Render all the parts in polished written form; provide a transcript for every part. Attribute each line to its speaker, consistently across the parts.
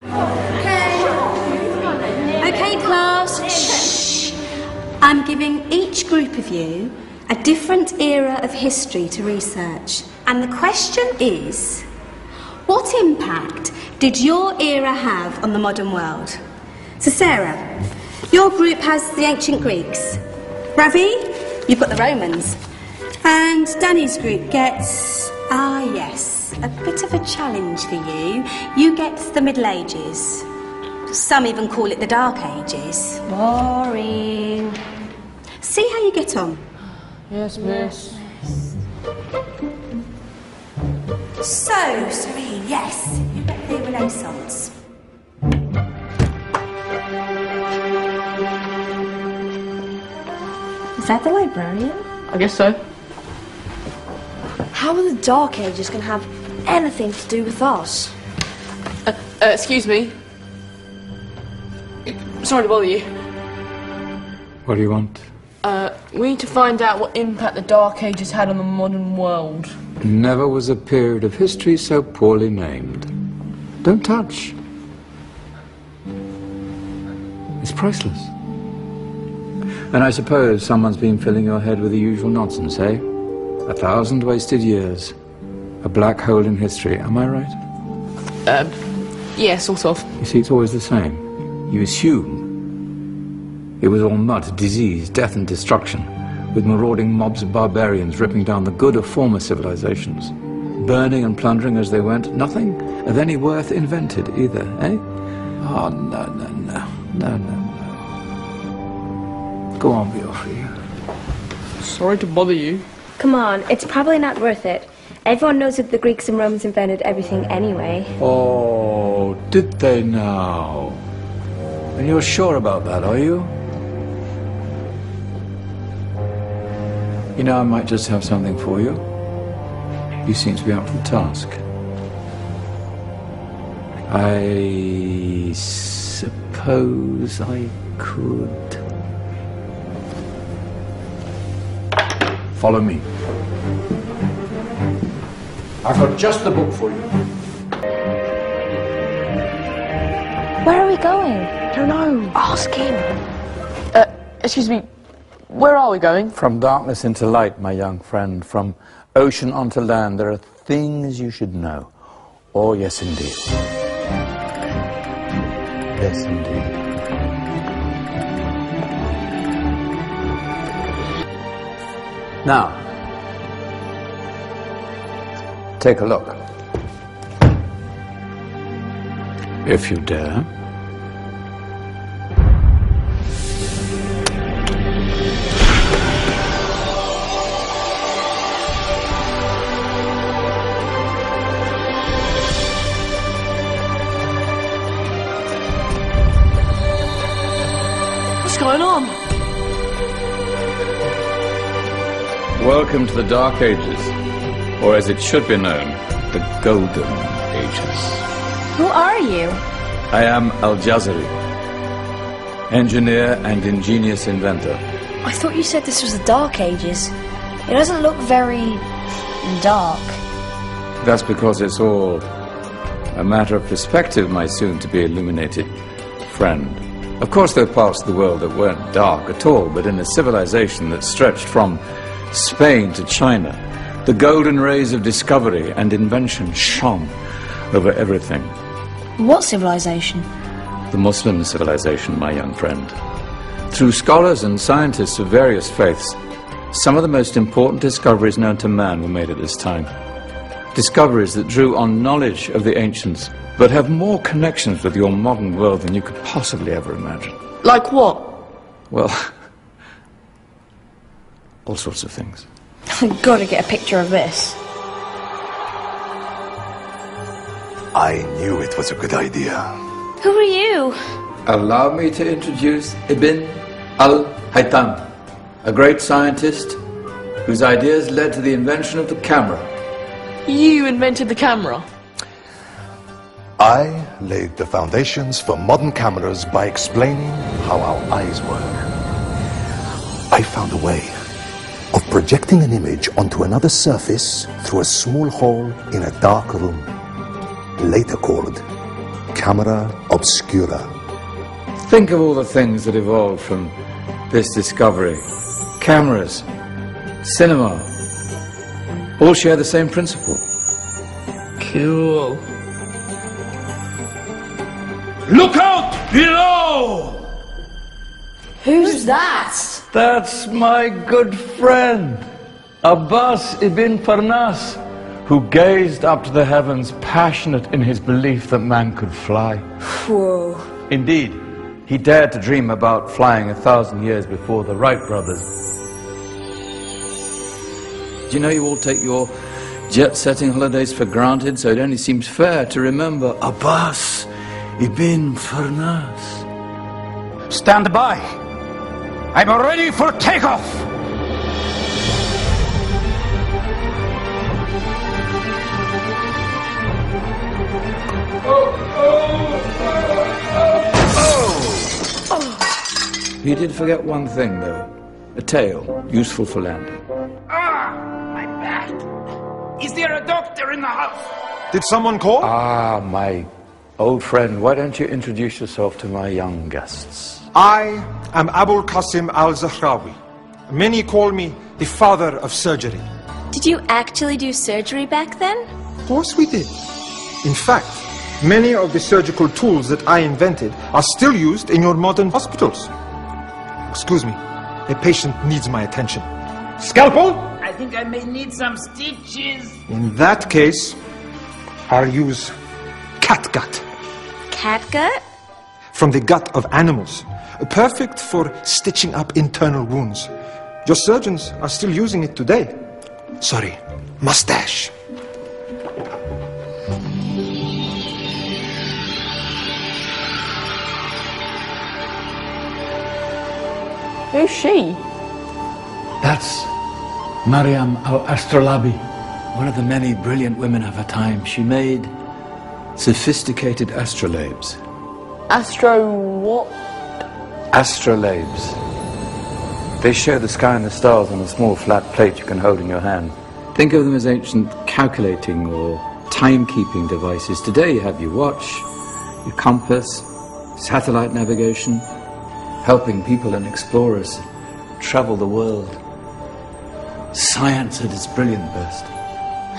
Speaker 1: Okay, class, shh. I'm giving each group of you a different era of history to research. And the question is, what impact did your era have on the modern world? So Sarah, your group has the ancient Greeks. Ravi, you've got the Romans. And Danny's group gets, yes, a bit of a challenge for you. You get the Middle Ages. Some even call it the Dark Ages.
Speaker 2: Boring.
Speaker 1: See how you get on.
Speaker 2: Yes, miss.
Speaker 1: So, Serene, yes, you get the Renaissance.
Speaker 2: Is that the librarian?
Speaker 3: I guess so.
Speaker 2: How are the Dark Ages going to have anything to do with us?
Speaker 3: Excuse me. Sorry to bother you.
Speaker 4: What do you want?
Speaker 3: We need to find out what impact the Dark Ages had on the modern world.
Speaker 4: Never was a period of history so poorly named. Don't touch. It's priceless. And I suppose someone's been filling your head with the usual nonsense, eh? 1,000 wasted years. A black hole in history, am I right?
Speaker 3: Yeah, sort of.
Speaker 4: You see, it's always the same. You assume it was all mud, disease, death and destruction, with marauding mobs of barbarians ripping down the good of former civilizations, burning and plundering as they went. Nothing of any worth invented either, eh? Oh, no. Go on, Biofri.
Speaker 3: Sorry to bother you.
Speaker 2: Come on, it's probably not worth it. Everyone knows that the Greeks and Romans invented everything anyway.
Speaker 4: Oh, did they now? And you're sure about that, are you? You know, I might just have something for you. You seem to be up for the task. I suppose I could... Follow me. I've got just the book for you.
Speaker 2: Where are we going?
Speaker 3: I don't know.
Speaker 2: Ask him.
Speaker 3: Excuse me. Where are we going?
Speaker 4: From darkness into light, my young friend. From ocean onto land, there are things you should know. Oh, yes, indeed. Yes, indeed. Now, take a look. If you dare.
Speaker 3: What's going on?
Speaker 4: Welcome to the Dark Ages, or as it should be known, the Golden Ages.
Speaker 2: Who are you?
Speaker 4: I am Al-Jazari, engineer and ingenious inventor.
Speaker 2: I thought you said this was the Dark Ages. It doesn't look very... dark.
Speaker 4: That's because it's all a matter of perspective, my soon-to-be illuminated friend. Of course, there are parts of the world that weren't dark at all, but in a civilization that stretched from Spain to China, the golden rays of discovery and invention shone over everything.
Speaker 2: What civilization?
Speaker 4: The Muslim civilization, my young friend. Through scholars and scientists of various faiths, some of the most important discoveries known to man were made at this time. Discoveries that drew on knowledge of the ancients, but have more connections with your modern world than you could possibly ever imagine.
Speaker 3: Like what?
Speaker 4: Well, all sorts of things.
Speaker 2: I've got to get a picture of this.
Speaker 5: I knew it was a good idea.
Speaker 2: Who are you?
Speaker 4: Allow me to introduce Ibn al-Haytham, a great scientist whose ideas led to the invention of the camera.
Speaker 3: You invented the camera?
Speaker 5: I laid the foundations for modern cameras by explaining how our eyes work. I found a way of projecting an image onto another surface through a small hole in a dark room, later called camera obscura.
Speaker 4: Think of all the things that evolved from this discovery. Cameras, cinema, all share the same principle.
Speaker 3: Cool.
Speaker 6: Look out below!
Speaker 3: Who's that?
Speaker 6: That's my good friend, Abbas ibn Farnas, who gazed up to the heavens, passionate in his belief that man could fly.
Speaker 3: Whoa.
Speaker 6: Indeed, he dared to dream about flying 1,000 years before the Wright brothers.
Speaker 4: Do you know you all take your jet-setting holidays for granted, so it only seems fair to remember Abbas ibn Farnas.
Speaker 6: Stand by! I'm ready for takeoff!
Speaker 4: You did forget one thing, though. A tail, useful for landing.
Speaker 6: My back! Is there a doctor in the house?
Speaker 5: Did someone call?
Speaker 4: Ah, my old friend, why don't you introduce yourself to my young guests?
Speaker 7: I am Abul Qasim al-Zahrawi. Many call me the father of surgery.
Speaker 2: Did you actually do surgery back then?
Speaker 7: Of course we did. In fact, many of the surgical tools that I invented are still used in your modern hospitals. Excuse me, a patient needs my attention. Scalpel?
Speaker 6: I think I may need some stitches.
Speaker 7: In that case, I'll use catgut.
Speaker 2: Catgut?
Speaker 7: From the gut of animals. Perfect for stitching up internal wounds. Your surgeons are still using it today. Sorry, mustache.
Speaker 3: Who's she?
Speaker 6: That's Maryam al-Astrolabi.
Speaker 4: One of the many brilliant women of her time. She made sophisticated astrolabes.
Speaker 3: Astro what?
Speaker 4: Astrolabes. They show the sky and the stars on a small flat plate you can hold in your hand. Think of them as ancient calculating or timekeeping devices. Today you have your watch, your compass, satellite navigation, helping people and explorers travel the world. Science at its brilliant best.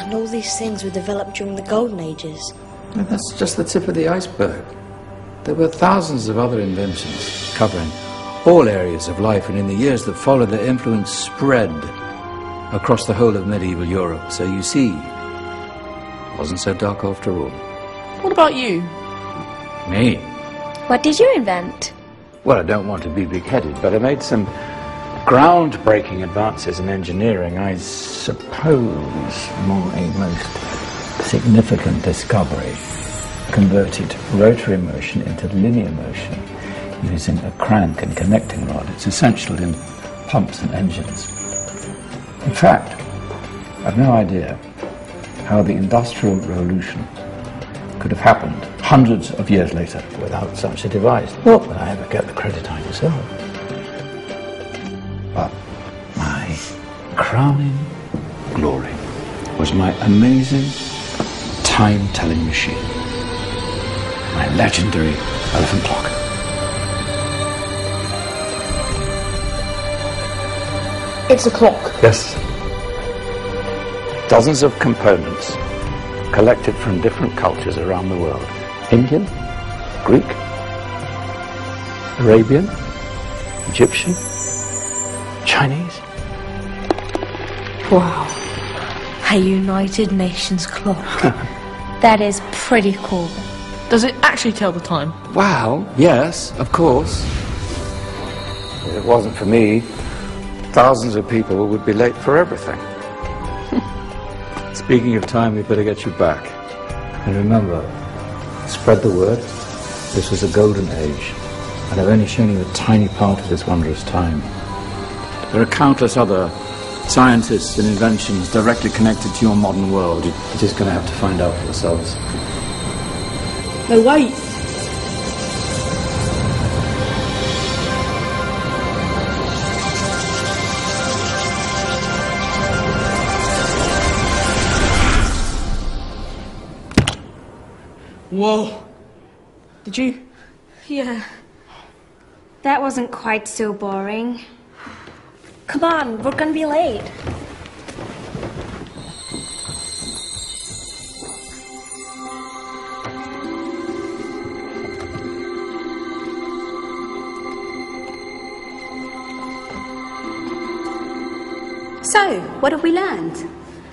Speaker 8: And all these things were developed during the Golden Ages.
Speaker 4: And that's just the tip of the iceberg. There were thousands of other inventions covering all areas of life, and in the years that followed, their influence spread across the whole of medieval Europe. So you see, it wasn't so dark after all.
Speaker 3: What about you?
Speaker 4: Me?
Speaker 2: What did you invent?
Speaker 4: Well, I don't want to be big-headed, but I made some groundbreaking advances in engineering. I suppose my most significant discovery converted rotary motion into linear motion using a crank and connecting rod. It's essential in pumps and engines. In fact, I've no idea how the Industrial Revolution could have happened hundreds of years later without such a device. Not that I ever get the credit I deserve. But my crowning glory was my amazing time-telling machine. My legendary elephant clock.
Speaker 3: It's a clock.
Speaker 4: Yes. Dozens of components collected from different cultures around the world. Indian, Greek, Arabian, Egyptian, Chinese.
Speaker 8: Wow. A United Nations clock.
Speaker 2: That is pretty cool.
Speaker 3: Does it actually tell the time?
Speaker 4: Wow, yes, of course. If it wasn't for me, thousands of people would be late for everything. Speaking of time, we better get you back. And remember, spread the word. This was a golden age, and I've only shown you a tiny part of this wondrous time. There are countless other scientists and inventions directly connected to your modern world. You're just going to have to find out for yourselves.
Speaker 3: No, wait. Whoa. Did you?
Speaker 1: Yeah.
Speaker 2: That wasn't quite so boring. Come on, we're gonna be late.
Speaker 1: So, what have we learned?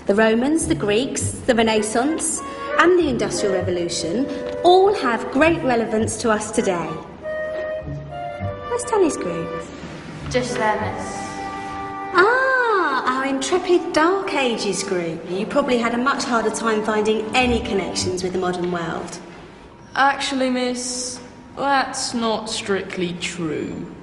Speaker 1: The Romans, the Greeks, the Renaissance, and the Industrial Revolution all have great relevance to us today. Where's Danny's group?
Speaker 9: Just there, miss.
Speaker 1: Ah, our intrepid Dark Ages group. You probably had a much harder time finding any connections with the modern world.
Speaker 3: Actually, miss, that's not strictly true.